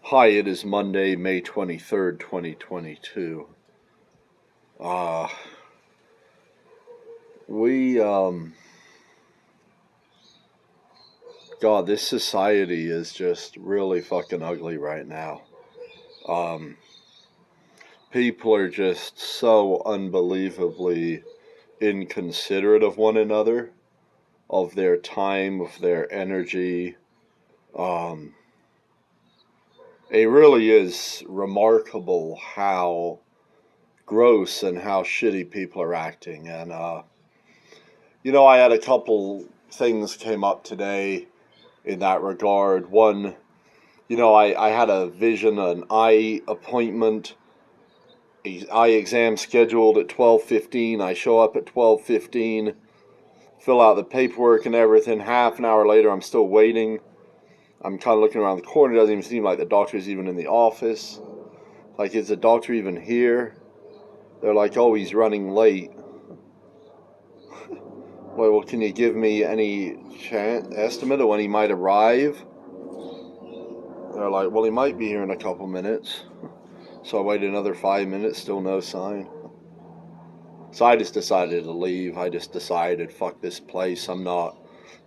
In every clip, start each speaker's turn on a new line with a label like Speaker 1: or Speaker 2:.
Speaker 1: Hi, it is Monday, May 23rd, 2022. Uh, we, God, this society is just really fucking ugly right now. Um, People are just so unbelievably inconsiderate of one another, of their time, of their energy. Um, it really is remarkable how gross and how shitty people are acting. And, I had a couple things came up today in that regard. One, I had a vision, an eye appointment, eye exam scheduled at 12:15. I show up at 12:15, fill out the paperwork and everything. Half an hour later, I'm still waiting. I'm kind of looking around the corner. It doesn't even seem like the doctor's even in the office. Like, is the doctor even here? They're like, oh, he's running late. Well, can you give me any estimate of when he might arrive? They're like, well, he might be here in a couple minutes. So I waited another 5 minutes, still no sign. So I just decided to leave. I just decided, fuck this place.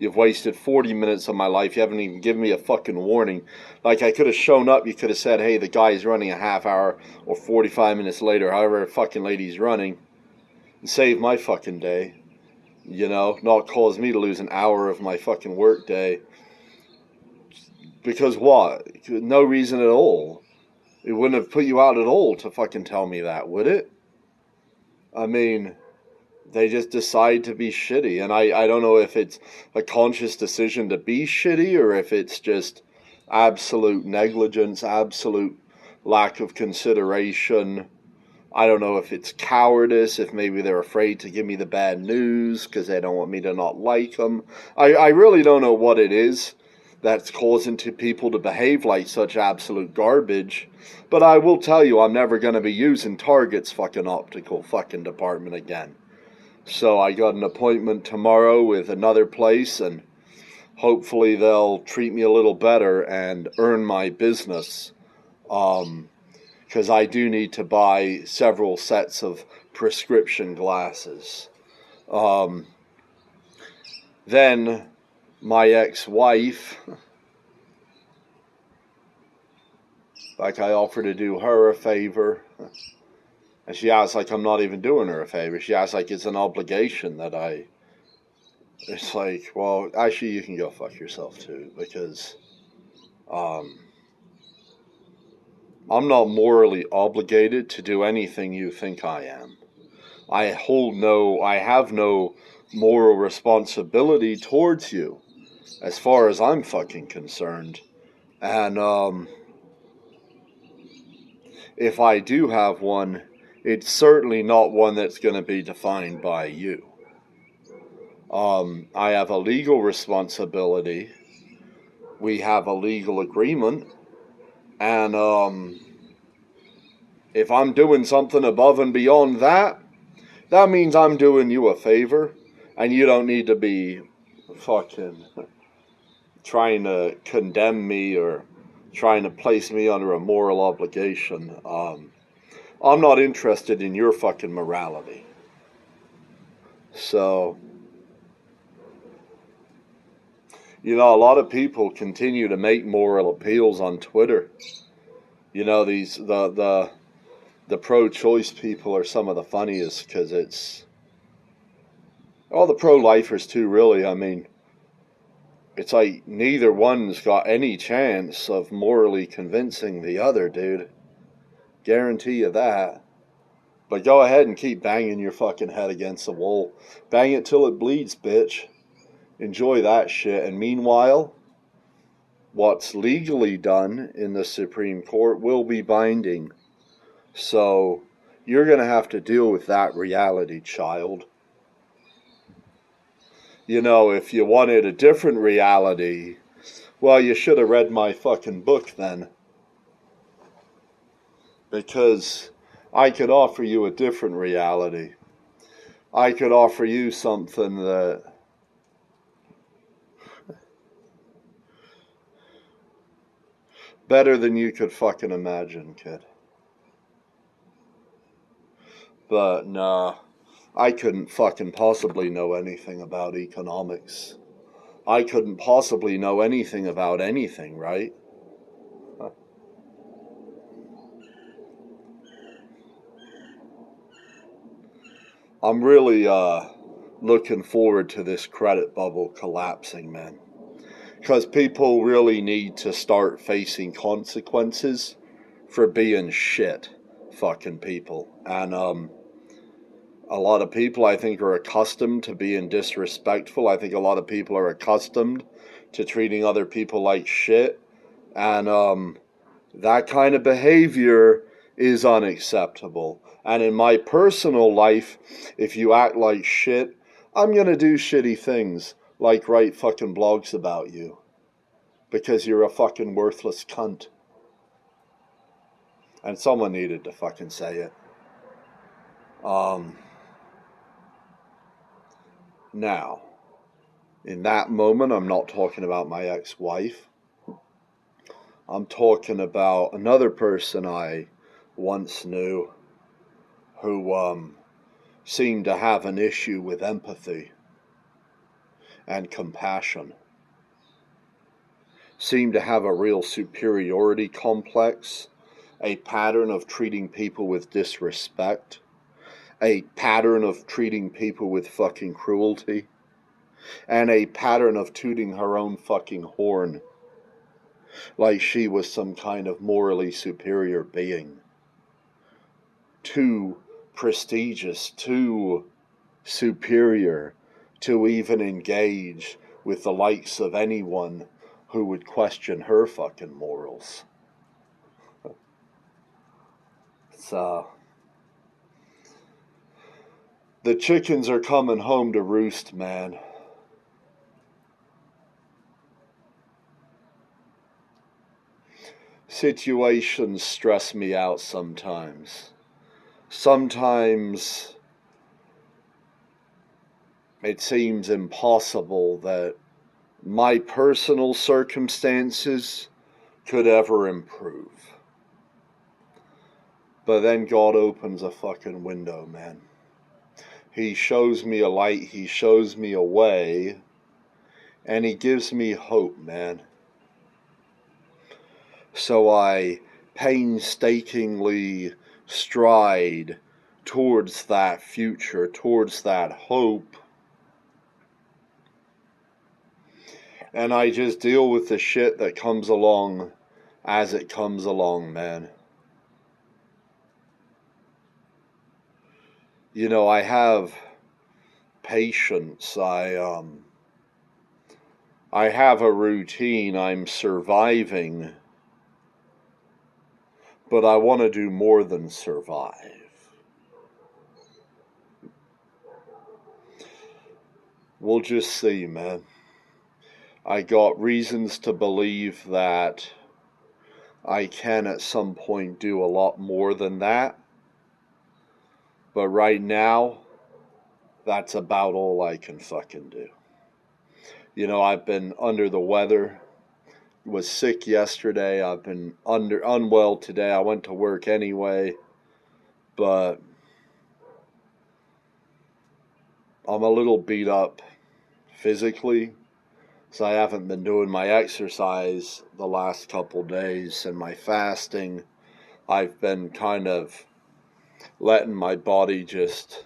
Speaker 1: You've wasted 40 minutes of my life. You haven't even given me a fucking warning. Like, I could have shown up. You could have said, hey, the guy's running a half hour or 45 minutes later, however fucking late he's running, and save my fucking day. Not cause me to lose an hour of my fucking work day. Because what? No reason at all. It wouldn't have put you out at all to fucking tell me that, would it? I mean, they just decide to be shitty. And I don't know if it's a conscious decision to be shitty or if it's just absolute negligence, absolute lack of consideration. I don't know if it's cowardice, if maybe they're afraid to give me the bad news because they don't want me to not like them. I really don't know what it is that's causing people to behave like such absolute garbage. But I will tell you, I'm never going to be using Target's fucking optical fucking department again. So I got an appointment tomorrow with another place, and hopefully they'll treat me a little better and earn my business. Because I do need to buy several sets of prescription glasses. Then my ex-wife, like, I offered to do her a favor, and she acts like I'm not even doing her a favor. She acts like it's an obligation it's like, well, actually, you can go fuck yourself too, because I'm not morally obligated to do anything you think I am. I have no moral responsibility towards you, as far as I'm fucking concerned. And, if I do have one, it's certainly not one that's going to be defined by you. I have a legal responsibility. We have a legal agreement. And, if I'm doing something above and beyond that, that means I'm doing you a favor. And you don't need to be fucking trying to condemn me or trying to place me under a moral obligation. I'm not interested in your fucking morality. So, a lot of people continue to make moral appeals on Twitter. The pro-choice people are some of the funniest because it's all the pro-lifers too, really. I mean, it's like neither one's got any chance of morally convincing the other, dude. Guarantee you that. But go ahead and keep banging your fucking head against the wall. Bang it till it bleeds, bitch. Enjoy that shit. And meanwhile, what's legally done in the Supreme Court will be binding. So you're going to have to deal with that reality, child. If you wanted a different reality, well, you should have read my fucking book then. Because I could offer you a different reality. I could offer you something that Better than you could fucking imagine, kid. But nah, I couldn't fucking possibly know anything about economics. I couldn't possibly know anything about anything, right? I'm really looking forward to this credit bubble collapsing, man. Because people really need to start facing consequences for being shit fucking people. And a lot of people, I think, are accustomed to being disrespectful. I think a lot of people are accustomed to treating other people like shit. And that kind of behavior is unacceptable. And in my personal life, if you act like shit, I'm gonna do shitty things, like write fucking blogs about you. Because you're a fucking worthless cunt. And someone needed to fucking say it. Now, in that moment, I'm not talking about my ex-wife. I'm talking about another person I once knew who seemed to have an issue with empathy and compassion. Seemed to have a real superiority complex, a pattern of treating people with disrespect, a pattern of treating people with fucking cruelty, and a pattern of tooting her own fucking horn like she was some kind of morally superior being. Too prestigious, too superior to even engage with the likes of anyone who would question her fucking morals. So, the chickens are coming home to roost, man. Situations stress me out sometimes. Sometimes it seems impossible that my personal circumstances could ever improve. But then God opens a fucking window, man. He shows me a light, He shows me a way, and He gives me hope, man. So I painstakingly stride towards that future, towards that hope. And I just deal with the shit that comes along as it comes along, man. You know, I have patience. I have a routine. I'm surviving. But I want to do more than survive. We'll just see, man. I got reasons to believe that I can at some point do a lot more than that. But right now, that's about all I can fucking do. You know, I've been under the weather. Was sick yesterday. I've been unwell today. I went to work anyway. But I'm a little beat up physically. So I haven't been doing my exercise the last couple days and my fasting. I've been kind of letting my body just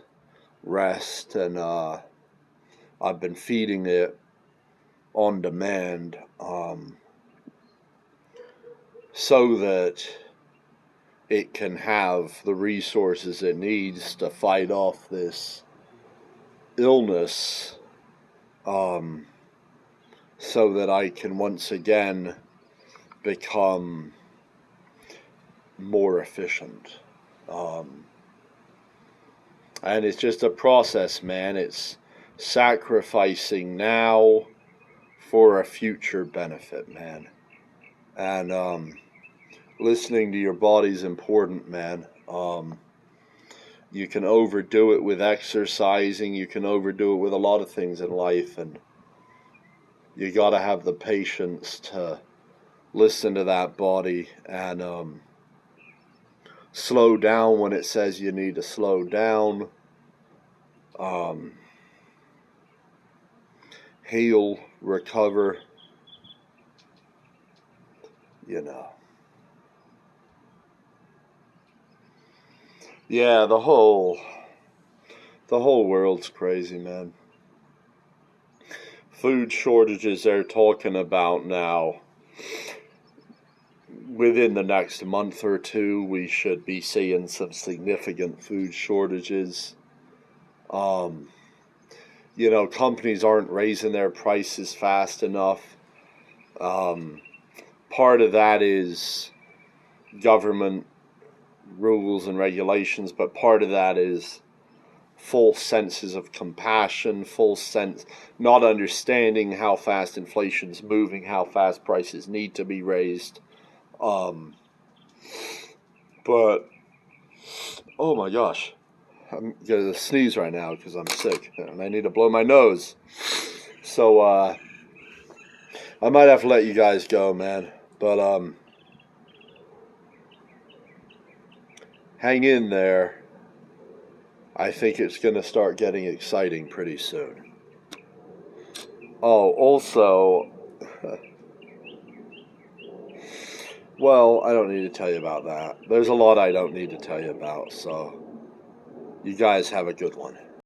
Speaker 1: rest, and I've been feeding it on demand so that it can have the resources it needs to fight off this illness, so that I can once again become more efficient. And it's just a process, man. It's sacrificing now for a future benefit, man. And listening to your body's important, man. You can overdo it with exercising. You can overdo it with a lot of things in life, and you gotta have the patience to listen to that body and slow down when it says you need to slow down. Heal, recover, you know. Yeah, the whole world's crazy, man. Food shortages they're talking about now. Within the next month or two, we should be seeing some significant food shortages. You know, companies aren't raising their prices fast enough. Part of that is government rules and regulations, but part of that is false senses of compassion, false sense, not understanding how fast inflation's moving, how fast prices need to be raised. But, oh my gosh, I'm going to sneeze right now because I'm sick and I need to blow my nose. So, I might have to let you guys go, man. But, hang in there. I think it's going to start getting exciting pretty soon. Oh, also, well, I don't need to tell you about that. There's a lot I don't need to tell you about, so you guys have a good one.